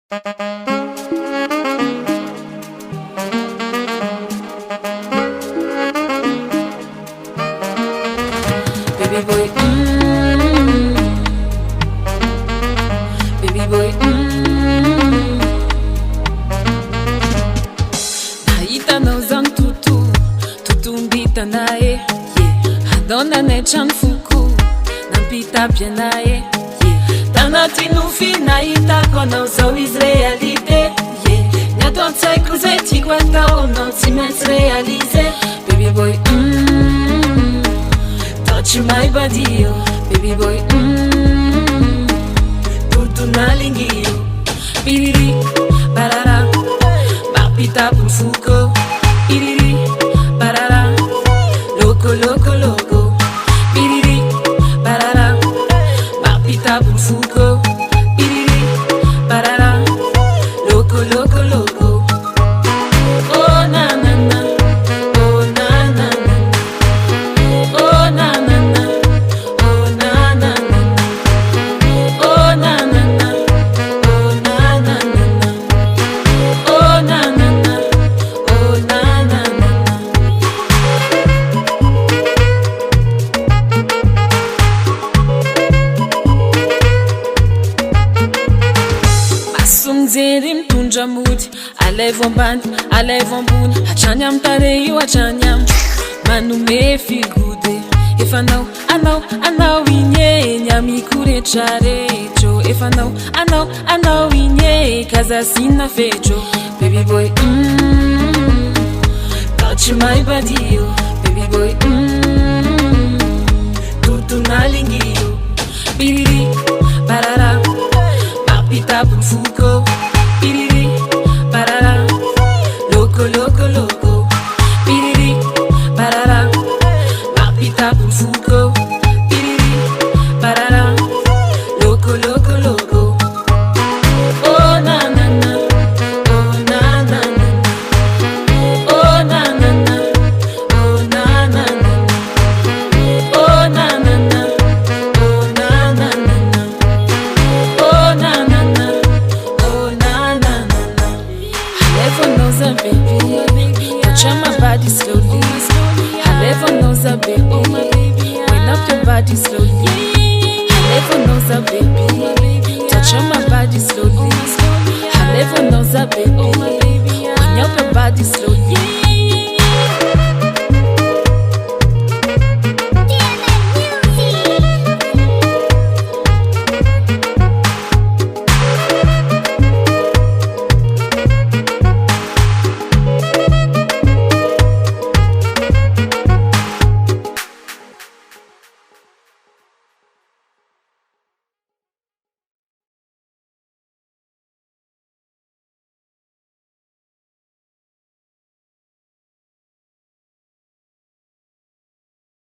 Baby boy, baby boy, Naita nauzangu tutu mbita naye, Hadona nechan fuku nampita pia naye, Tanati nufi naita kona uzao Israelite, Nyadon tsai kruzeti kwa tao non si mens realize. Baby boy, touch my body, oh, baby boy, tutu nalingi, oh, piriri, barara, mapita punfuko, piriri, barara, loco, loco, loco, piriri, barara, mapita punfuko, piriri, barara, loco, loco, loco. Oh na na na, oh na na na, oh na na na, oh na na na, oh na na na, oh na na na, oh na na na, oh na na na. Masumzeri mtunja muti, alevon band, alevon bun, hachanyam tareyu hachanyam, manume feel good. If I know, inye, nyami kure charecho. If I know, inye, kaza sina fecho. Baby boy, touch my body, oh, baby boy, tutu nalingi, oh, piriri, barara, mapita punfuko, piriri, barara, loco, loco, loco, piriri, barara, mapita punfuko, piriri, barara, loco, loco, loco. Oh na na na, oh na na na, oh na na na, oh na na na, oh na na na, oh na na na, oh na na na, oh na na na. Heaven knows a baby, touch on my body slowly. Heaven knows a baby, wind up your body slowly. Heaven knows a baby, touch on my body slowly. Heaven knows a baby, wind up your body slowly.